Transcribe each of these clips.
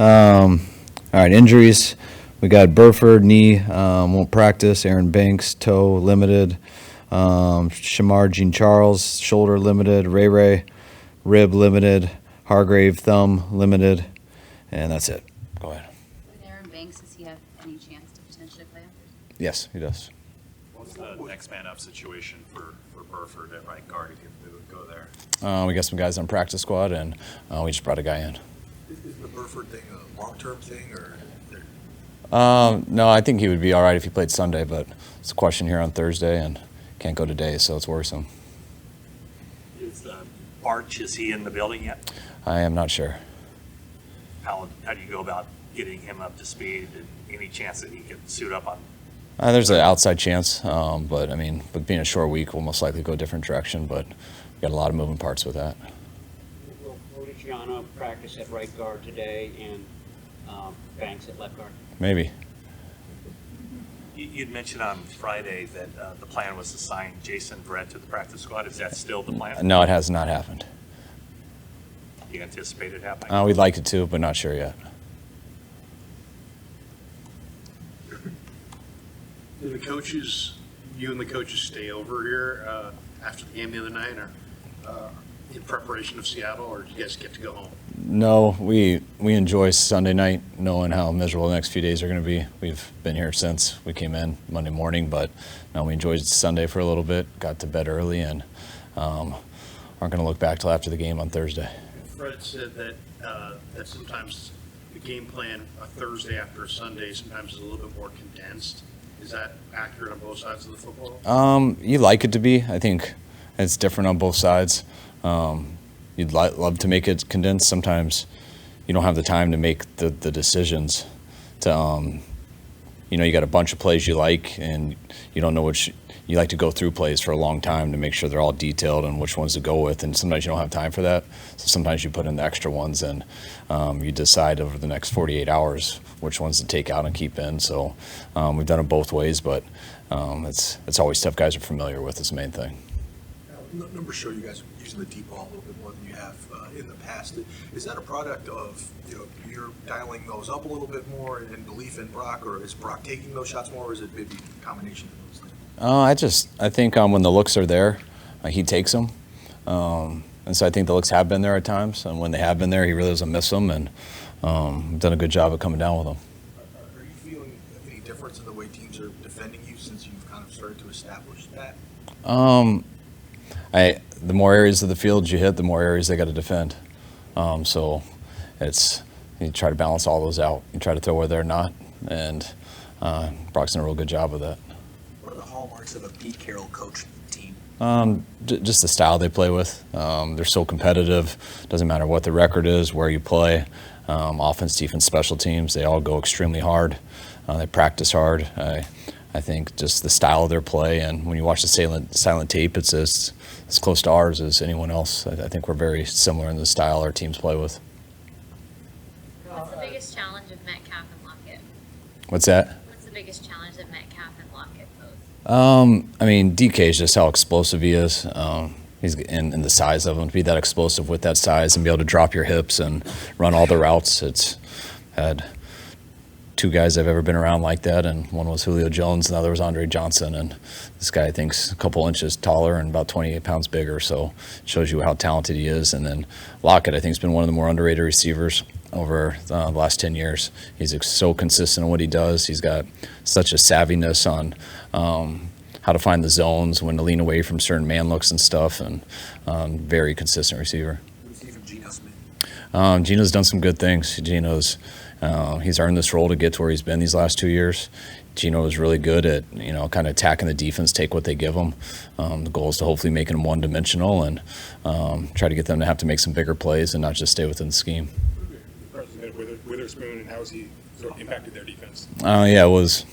All right, injuries. We got Burford, knee, won't practice. Aaron Banks, toe, limited. Shamar Jean-Charles, shoulder, limited. Ray, rib, limited. Hargrave, thumb, limited. And that's it. Go ahead. With Aaron Banks, does he have any chance to potentially play? Yes, he does. What's the next man up situation for Burford at right guard if you go there? We got some guys on practice squad, and we just brought a guy in. Is the Burford thing a long-term thing, or? No, I think he would be all right if he played Sunday, but it's a question here on Thursday, and can't go today, so it's worrisome. Is Arch, is he in the building yet? I am not sure. How do you go about getting him up to speed? And any chance that he could suit up on? There's an outside chance, but I mean, with being a short week, we'll most likely go a different direction, but we've got a lot of moving parts with that. Will Odiciano practice at right guard today and Banks at left guard? Maybe. You'd mentioned on Friday that the plan was to sign Jason Verrett to the practice squad. Is that still the plan? No, it has not happened. Do you anticipate it happening? We'd like it to, but not sure yet. Did the coaches, you and the coaches, stay over here after the game the other night, or in preparation of Seattle, or did you guys get to go home? No, we enjoy Sunday night, knowing how miserable the next few days are going to be. We've been here since we came in Monday morning, but now we enjoyed Sunday for a little bit, got to bed early, and aren't going to look back till after the game on Thursday. Fred said that that sometimes the game plan a Thursday after a Sunday sometimes is a little bit more condensed. Is that accurate on both sides of the football? You like it to be. I think it's different on both sides. You'd love to make it condensed. Sometimes you don't have the time to make the decisions. You got a bunch of plays you like, and you don't know which. You like to go through plays for a long time to make sure they're all detailed and which ones to go with, and sometimes you don't have time for that. So sometimes you put in the extra ones, and you decide over the next 48 hours which ones to take out and keep in. So we've done it both ways, but it's always stuff guys are familiar with is the main thing. Numbers show you guys are using the deep ball a little bit more than you have in the past. Is that a product of you're dialing those up a little bit more and belief in Brock, or is Brock taking those shots more, or is it maybe a combination of those things? I think when the looks are there, he takes them, and so I think the looks have been there at times, and when they have been there, he really doesn't miss them, and we've done a good job of coming down with them. Are you feeling any difference in the way teams are defending you since you've kind of started to establish that? The more areas of the field you hit, the more areas they got to defend. So you try to balance all those out. You try to throw where they're not, and Brock's done a real good job of that. What are the hallmarks of a Pete Carroll coached team? Just the style they play with. They're so competitive. Doesn't matter what the record is, where you play. Offense, defense, special teams, they all go extremely hard. They practice hard. I think just the style of their play, and when you watch the silent tape, it's as close to ours as anyone else. I think we're very similar in the style our teams play with. What's the biggest challenge of Metcalf and Lockett? What's that? What's the biggest challenge that Metcalf and Lockett pose? DK is just how explosive he is. He's in the size of him, to be that explosive with that size and be able to drop your hips and run all the routes. It's had two guys I've ever been around like that, and one was Julio Jones, and the other was Andre Johnson, and this guy I think's a couple inches taller and about 28 pounds bigger, so it shows you how talented he is. And then Lockett, I think, has been one of the more underrated receivers over the last 10 years. He's so consistent in what he does. He's got such a savviness on how to find the zones, when to lean away from certain man looks and stuff, and very consistent receiver. What do you see from Geno Smith? Geno's done some good things. He's earned this role to get to where he's been these last 2 years. Geno is really good at, kind of attacking the defense, take what they give him. The goal is to hopefully make them one-dimensional and try to get them to have to make some bigger plays and not just stay within the scheme. Witherspoon and how has he sort of impacted their defense? Yeah, it was.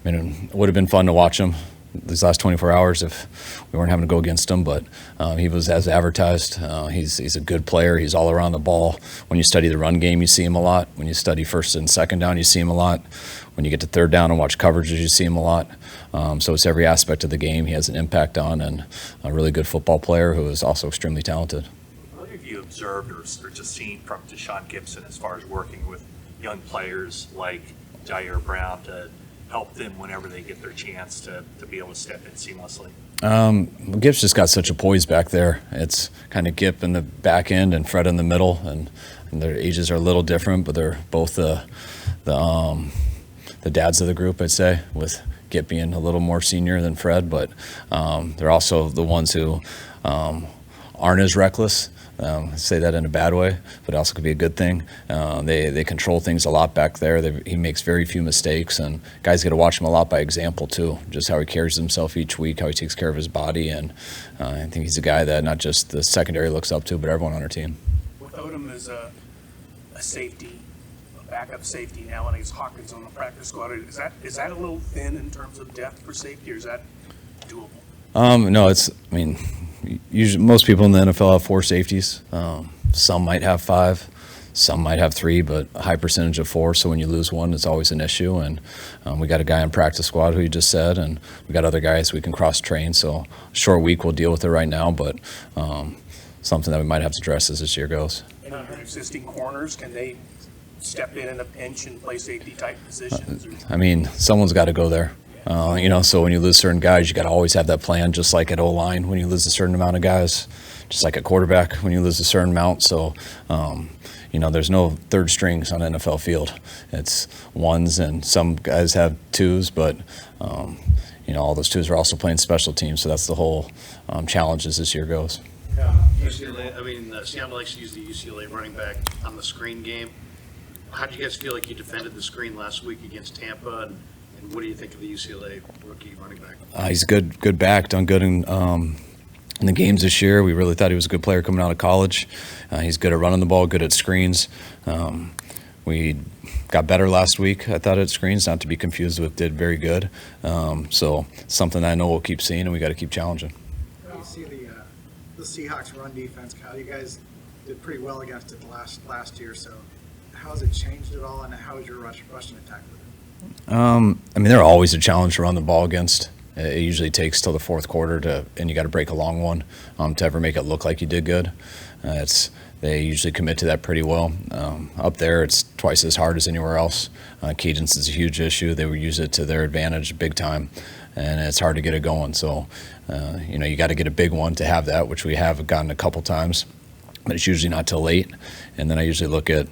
It would have been fun to watch him these last 24 hours if we weren't having to go against him, but he was as advertised. He's a good player. He's all around the ball. When you study the run game, you see him a lot. When you study first and second down, you see him a lot. When you get to third down and watch coverages, you see him a lot. So it's every aspect of the game he has an impact on, and a really good football player who is also extremely talented. What have you observed or just seen from Deshaun Gibson as far as working with young players like Jair Brown to help them whenever they get their chance to be able to step in seamlessly? Gip's just got such a poise back there. It's kind of Gip in the back end and Fred in the middle, and their ages are a little different, but they're both the dads of the group, I'd say, with Gip being a little more senior than Fred, but they're also the ones who aren't as reckless. I say that in a bad way, but it also could be a good thing. They control things a lot back there. He makes very few mistakes, and guys get to watch him a lot by example too, just how he carries himself each week, how he takes care of his body, and I think he's a guy that not just the secondary looks up to, but everyone on our team. With Odom as a safety, a backup safety nowadays, Hawkins on the practice squad, is that a little thin in terms of depth for safety, or is that doable? No, usually most people in the NFL have 4 safeties. Some might have 5, some might have 3, but a high percentage of 4. So when you lose one, it's always an issue. And we got a guy on practice squad who you just said, and we got other guys we can cross train. So short week, we'll deal with it right now, but something that we might have to address as this year goes. And your existing corners, can they step in a pinch and play safety type positions? Someone's got to go there. So when you lose certain guys, you got to always have that plan, just like at O-line when you lose a certain amount of guys, just like at quarterback when you lose a certain amount. So, there's no third strings on an NFL field. It's ones, and some guys have 2s, but, all those 2s are also playing special teams. So that's the whole challenge as this year goes. Seattle likes to use the UCLA running back on the screen game. How did you guys feel like you defended the screen last week against Tampa, and what do you think of the UCLA rookie running back? He's a good back, done good in the games this year. We really thought he was a good player coming out of college. He's good at running the ball, good at screens. We got better last week, I thought, at screens, not to be confused with did very good. So something I know we'll keep seeing, and we got to keep challenging. You see the Seahawks run defense, Kyle. You guys did pretty well against it last year. So how has it changed at all, and how is your rushing attack with it? They're always a challenge to run the ball against. It usually takes till the fourth quarter and you got to break a long one to ever make it look like you did good. They usually commit to that pretty well. Up there, it's twice as hard as anywhere else. Cadence is a huge issue. They would use it to their advantage big time, and it's hard to get it going. So, you got to get a big one to have that, which we have gotten a couple times, but it's usually not till late. And then I usually look at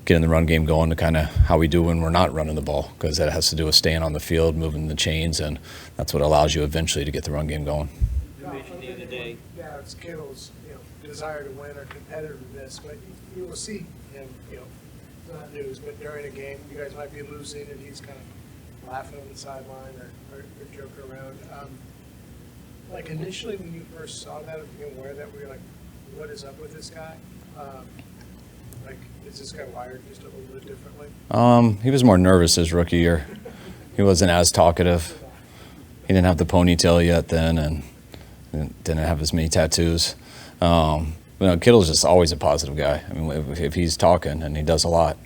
getting the run game going to kind of how we do when we're not running the ball, because that has to do with staying on the field, moving the chains, and that's what allows you eventually to get the run game going. You mentioned the other day. Yeah, it's Kittle's desire to win or competitiveness, but you will see him, not news, but during a game, you guys might be losing, and he's kind of laughing on the sideline or joking around. Initially when you first saw that, aware that, we were like, what is up with this guy? Is this guy wired just a little bit differently? He was more nervous his rookie year. He wasn't as talkative. He didn't have the ponytail yet then, and didn't have as many tattoos. Kittle's just always a positive guy. If he's talking, and he does a lot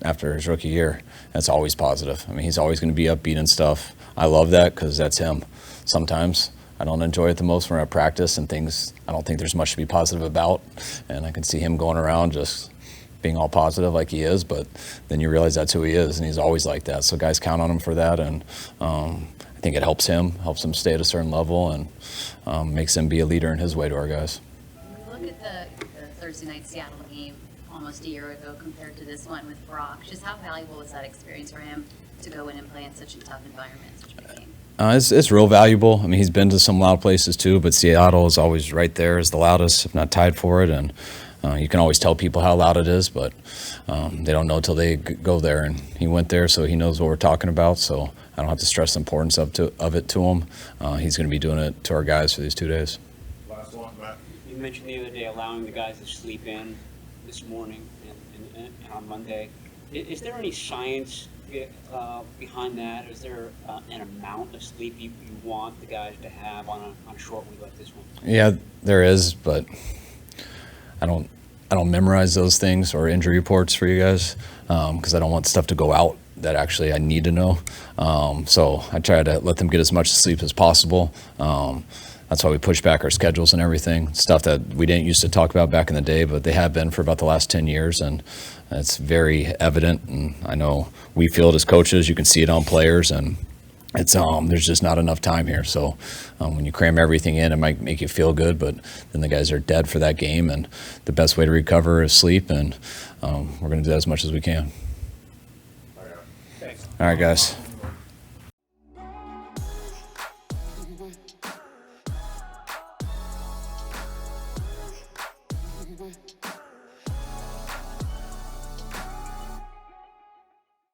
after his rookie year, that's always positive. He's always going to be upbeat and stuff. I love that because that's him. Sometimes I don't enjoy it the most when we're at practice and things I don't think there's much to be positive about, and I can see him going around just being all positive like he is, but then you realize that's who he is, and he's always like that. So guys count on him for that, and I think it helps him stay at a certain level, and makes him be a leader in his way to our guys. Look at the Thursday night Seattle game almost a year ago compared to this one with Brock. Just how valuable was that experience for him to go in and play in such a tough environment, such a big game? It's real valuable. He's been to some loud places too, but Seattle is always right there as the loudest, if not tied for it. And you can always tell people how loud it is, but they don't know till they go there. And he went there, so he knows what we're talking about. So I don't have to stress the importance of it to him. He's going to be doing it to our guys for these 2 days. Last one, Matt. You mentioned the other day allowing the guys to sleep in this morning and on Monday. Is there any science behind that? Is there an amount of sleep you want the guys to have on a short week like this one? Yeah, there is, but I don't memorize those things or injury reports for you guys because I don't want stuff to go out that actually I need to know. So I try to let them get as much sleep as possible. that's why we push back our schedules and everything, stuff that we didn't used to talk about back in the day, but they have been for about the last 10 years, and it's very evident. And I know we feel it as coaches. You can see it on players, and it's there's just not enough time here. So when you cram everything in, it might make you feel good, but then the guys are dead for that game, and the best way to recover is sleep, and we're going to do that as much as we can. Thanks. All right, guys. Mm-hmm.